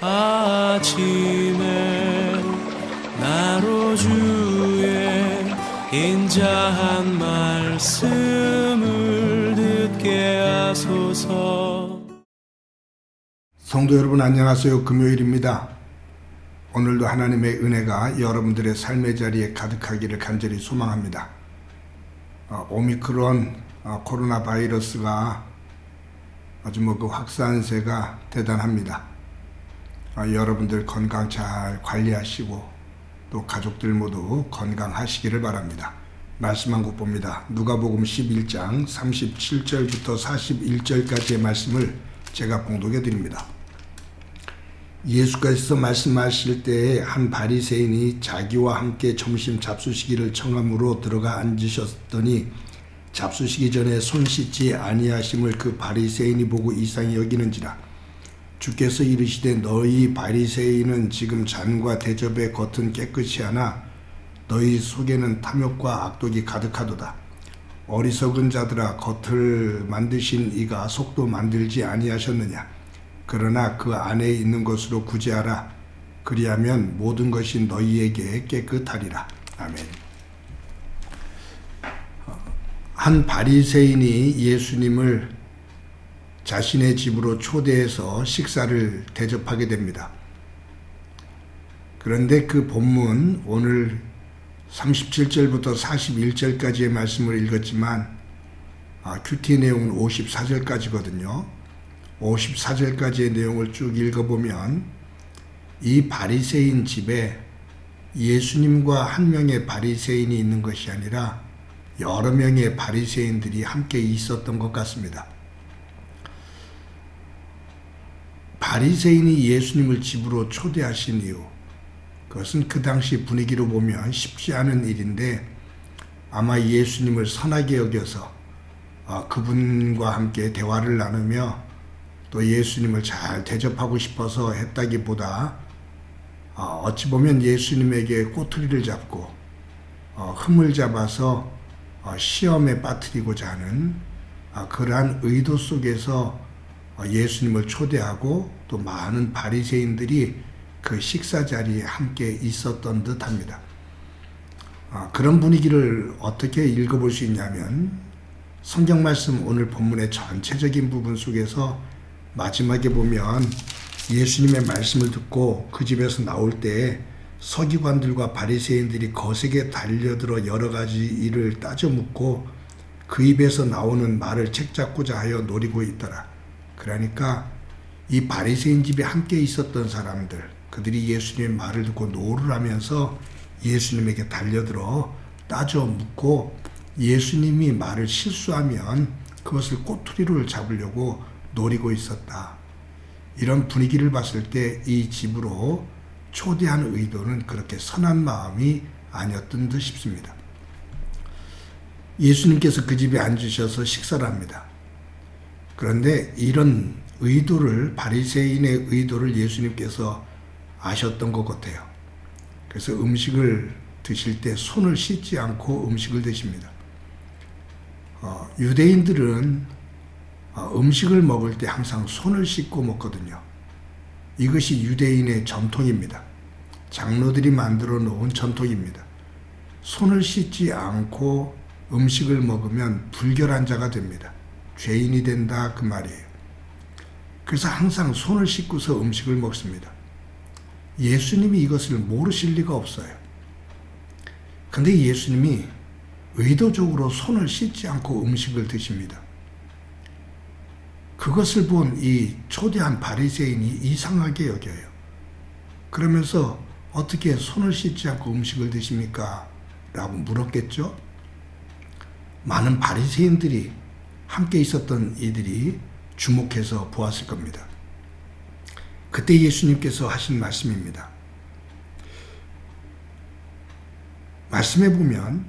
아침에 나로 주의 인자한 말씀을 듣게 하소서. 성도 여러분 안녕하세요. 금요일입니다. 오늘도 하나님의 은혜가 여러분들의 삶의 자리에 가득하기를 간절히 소망합니다. 오미크론 코로나 바이러스가 아주 그 확산세가 대단합니다. 여러분들 건강 잘 관리하시고 또 가족들 모두 건강하시기를 바랍니다. 말씀 한 곳 봅니다. 누가복음 11장 37절부터 41절까지의 말씀을 제가 봉독해 드립니다. 예수께서 말씀하실 때에 한 바리새인이 자기와 함께 점심 잡수시기를 청함으로 들어가 앉으셨더니 잡수시기 전에 손 씻지 아니하심을 그 바리새인이 보고 이상히 여기는지라. 주께서 이르시되 너희 바리새인은 지금 잔과 대접의 겉은 깨끗이 하나 너희 속에는 탐욕과 악독이 가득하도다. 어리석은 자들아, 겉을 만드신 이가 속도 만들지 아니하셨느냐. 그러나 그 안에 있는 것으로 구제하라. 그리하면 모든 것이 너희에게 깨끗하리라. 아멘. 한 바리새인이 예수님을 자신의 집으로 초대해서 식사를 대접하게 됩니다. 그런데 그 본문 오늘 37절부터 41절까지의 말씀을 읽었지만 큐티 내용은 54절까지거든요. 54절까지의 내용을 쭉 읽어보면 이 바리새인 집에 예수님과 한 명의 바리새인이 있는 것이 아니라 여러 명의 바리새인들이 함께 있었던 것 같습니다. 바리새인이 예수님을 집으로 초대하신 이유, 그것은 그 당시 분위기로 보면 쉽지 않은 일인데 아마 예수님을 선하게 여겨서 그분과 함께 대화를 나누며 또 예수님을 잘 대접하고 싶어서 했다기보다 어찌 보면 예수님에게 꼬투리를 잡고 흠을 잡아서 시험에 빠뜨리고자 하는 그러한 의도 속에서 예수님을 초대하고 또 많은 바리새인들이 그 식사 자리에 함께 있었던 듯합니다. 그런 분위기를 어떻게 읽어볼 수 있냐면 성경 말씀 오늘 본문의 전체적인 부분 속에서 마지막에 보면 예수님의 말씀을 듣고 그 집에서 나올 때 서기관들과 바리새인들이 거세게 달려들어 여러 가지 일을 따져 묻고 그 입에서 나오는 말을 책잡고자 하여 노리고 있더라. 그러니까 이 바리새인 집에 함께 있었던 사람들, 그들이 예수님의 말을 듣고 노를 하면서 예수님에게 달려들어 따져 묻고 예수님이 말을 실수하면 그것을 꼬투리를 잡으려고 노리고 있었다. 이런 분위기를 봤을 때 이 집으로 초대한 의도는 그렇게 선한 마음이 아니었던 듯 싶습니다. 예수님께서 그 집에 앉으셔서 식사를 합니다. 그런데 이런 의도를, 바리새인의 의도를 예수님께서 아셨던 것 같아요. 그래서 음식을 드실 때 손을 씻지 않고 음식을 드십니다. 유대인들은 음식을 먹을 때 항상 손을 씻고 먹거든요. 이것이 유대인의 전통입니다. 장로들이 만들어 놓은 전통입니다. 손을 씻지 않고 음식을 먹으면 불결한 자가 됩니다. 죄인이 된다, 그 말이에요. 그래서 항상 손을 씻고서 음식을 먹습니다. 예수님이 이것을 모르실 리가 없어요. 근데 예수님이 의도적으로 손을 씻지 않고 음식을 드십니다. 그것을 본 이 초대한 바리새인이 이상하게 여겨요. 그러면서 어떻게 손을 씻지 않고 음식을 드십니까? 라고 물었겠죠? 많은 바리새인들이 함께 있었던 이들이 주목해서 보았을 겁니다. 그때 예수님께서 하신 말씀입니다. 말씀해 보면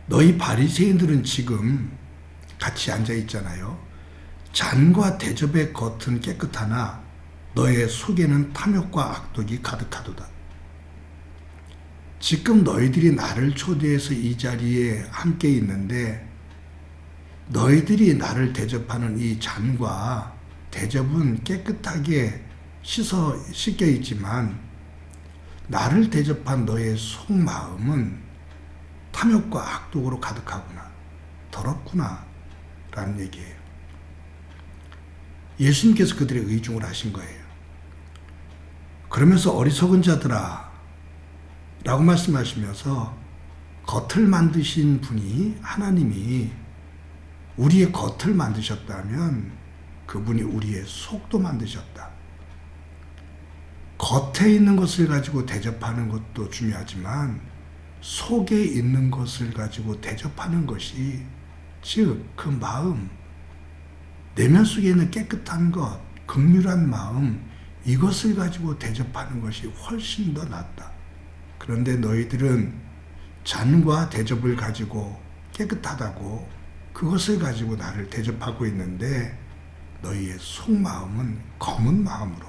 너희 바리새인들은 지금 같이 앉아 있잖아요. 잔과 대접의 겉은 깨끗하나 너의 속에는 탐욕과 악독이 가득하도다. 지금 너희들이 나를 초대해서 이 자리에 함께 있는데 너희들이 나를 대접하는 이 잔과 대접은 깨끗하게 씻겨 있지만 나를 대접한 너의 속마음은 탐욕과 악독으로 가득하구나. 더럽구나. 라는 얘기예요. 예수님께서 그들의 의중을 하신 거예요. 그러면서 어리석은 자들아 라고 말씀하시면서 겉을 만드신 분이 하나님이 우리의 겉을 만드셨다면 그분이 우리의 속도 만드셨다. 겉에 있는 것을 가지고 대접하는 것도 중요하지만 속에 있는 것을 가지고 대접하는 것이 즉 그 마음, 내면 속에 있는 깨끗한 것, 긍휼한 마음 이것을 가지고 대접하는 것이 훨씬 더 낫다. 그런데 너희들은 잔과 대접을 가지고 깨끗하다고 그것을 가지고 나를 대접하고 있는데 너희의 속마음은 검은 마음으로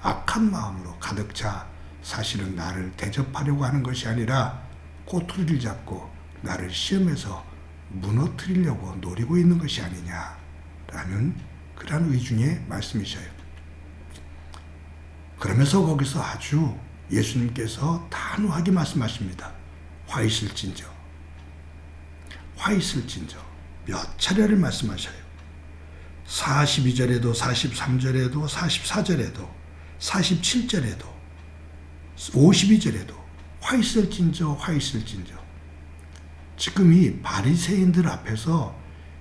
악한 마음으로 가득 차 사실은 나를 대접하려고 하는 것이 아니라 꼬투리를 잡고 나를 시험에서 무너뜨리려고 노리고 있는 것이 아니냐라는 그런 의중의 말씀이셔요. 그러면서 거기서 아주 예수님께서 단호하게 말씀하십니다. 화 있을진저. 화 있을진저. 몇 차례를 말씀하셔요. 42절에도 43절에도 44절에도 47절에도 52절에도 화 있을진저 화 있을진저. 지금 이 바리새인들 앞에서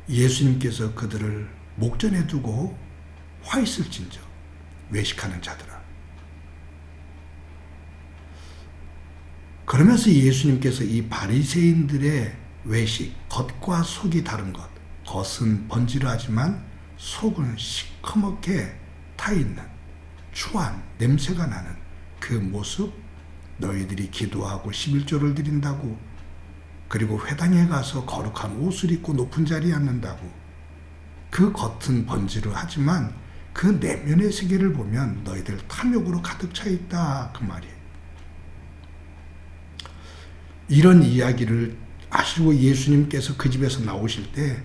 예수님께서 그들을 목전에 두고 화 있을진저 외식하는 자들아. 그러면서 예수님께서 이 바리새인들의 외식, 겉과 속이 다른 것, 겉은 번지르하지만 속은 시커멓게 타있는 추한 냄새가 나는 그 모습, 너희들이 기도하고 11조를 드린다고, 그리고 회당에 가서 거룩한 옷을 입고 높은 자리에 앉는다고, 그 겉은 번지르하지만 그 내면의 세계를 보면 너희들 탐욕으로 가득 차 있다 그 말이에요. 이런 이야기를 아시고 예수님께서 그 집에서 나오실 때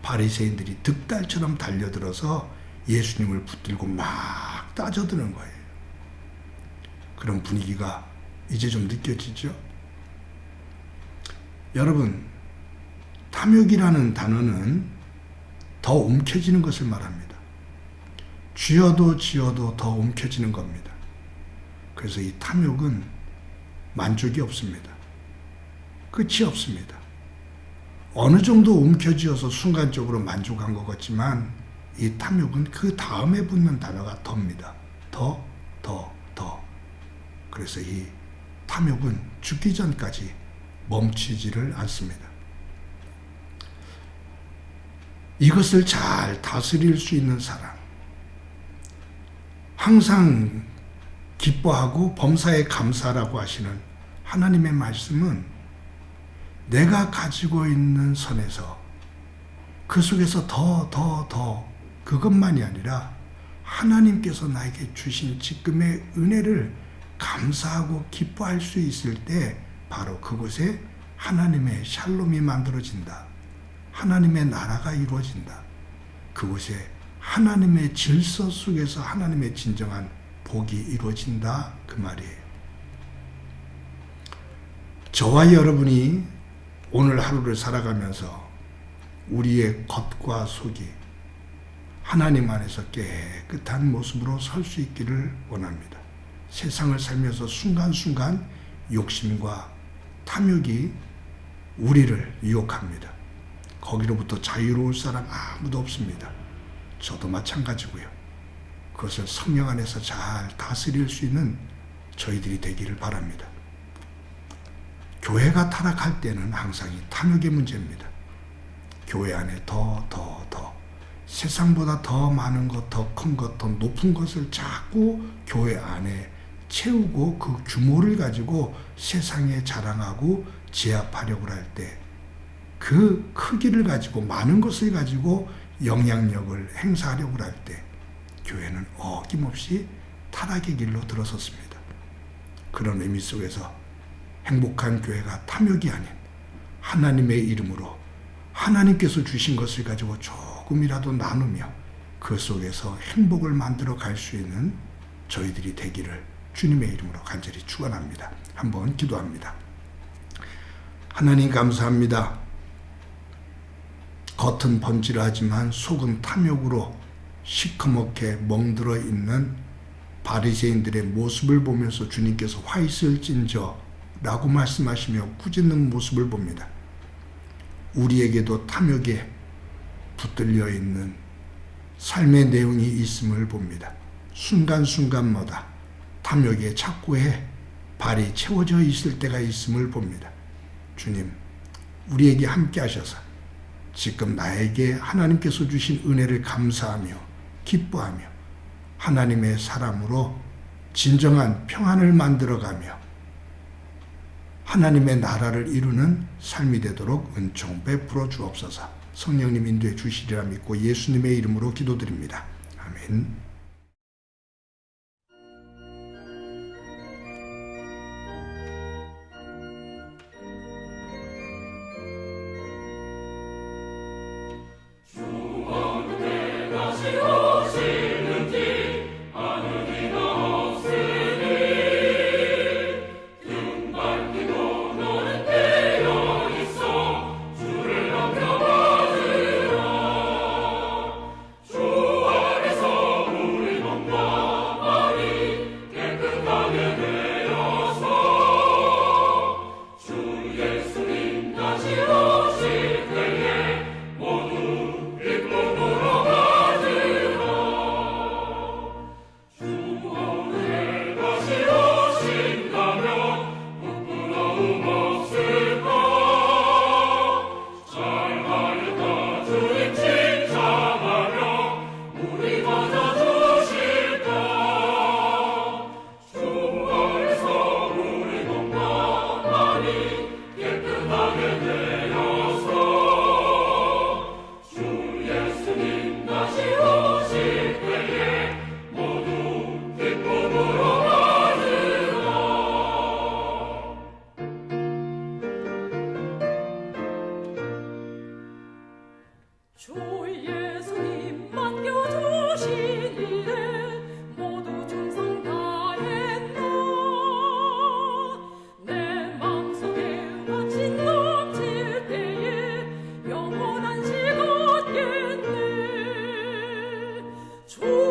바리새인들이 득달처럼 달려들어서 예수님을 붙들고 막 따져드는 거예요. 그런 분위기가 이제 좀 느껴지죠? 여러분, 탐욕이라는 단어는 더 움켜지는 것을 말합니다. 쥐어도 지어도 더 움켜지는 겁니다. 그래서 이 탐욕은 만족이 없습니다. 끝이 없습니다. 어느 정도 움켜쥐어서 순간적으로 만족한 것 같지만 이 탐욕은 그 다음에 붙는 단어가 더입니다. 더. 그래서 이 탐욕은 죽기 전까지 멈추지를 않습니다. 이것을 잘 다스릴 수 있는 사람, 항상 기뻐하고 범사에 감사라고 하시는 하나님의 말씀은 내가 가지고 있는 선에서 그 속에서 더 그것만이 아니라 하나님께서 나에게 주신 지금의 은혜를 감사하고 기뻐할 수 있을 때 바로 그곳에 하나님의 샬롬이 만들어진다. 하나님의 나라가 이루어진다. 그곳에 하나님의 질서 속에서 하나님의 진정한 복이 이루어진다 그 말이에요. 저와 여러분이 오늘 하루를 살아가면서 우리의 겉과 속이 하나님 안에서 깨끗한 모습으로 설 수 있기를 원합니다. 세상을 살면서 순간순간 욕심과 탐욕이 우리를 유혹합니다. 거기로부터 자유로울 사람 아무도 없습니다. 저도 마찬가지고요. 그것을 성령 안에서 잘 다스릴 수 있는 저희들이 되기를 바랍니다. 교회가 타락할 때는 항상 이 탐욕의 문제입니다. 교회 안에 더 세상보다 더 많은 것, 더 큰 것, 더 높은 것을 자꾸 교회 안에 채우고 그 규모를 가지고 세상에 자랑하고 제압하려고 할 때 그 크기를 가지고 많은 것을 가지고 영향력을 행사하려고 할 때 교회는 어김없이 타락의 길로 들어섰습니다. 그런 의미 속에서 행복한 교회가 탐욕이 아닌 하나님의 이름으로 하나님께서 주신 것을 가지고 조금이라도 나누며 그 속에서 행복을 만들어 갈 수 있는 저희들이 되기를 주님의 이름으로 간절히 축원합니다. 한번 기도합니다. 하나님 감사합니다. 겉은 번지르하지만 속은 탐욕으로 시커멓게 멍들어 있는 바리새인들의 모습을 보면서 주님께서 화 있을진저 라고 말씀하시며 꾸짖는 모습을 봅니다. 우리에게도 탐욕에 붙들려 있는 삶의 내용이 있음을 봅니다. 순간순간마다 탐욕의 착고에 발이 채워져 있을 때가 있음을 봅니다. 주님, 우리에게 함께 하셔서 지금 나에게 하나님께서 주신 은혜를 감사하며 기뻐하며 하나님의 사람으로 진정한 평안을 만들어가며 하나님의 나라를 이루는 삶이 되도록 은총 베풀어 주옵소서. 성령님 인도해 주시리라 믿고 예수님의 이름으로 기도드립니다. 아멘. 주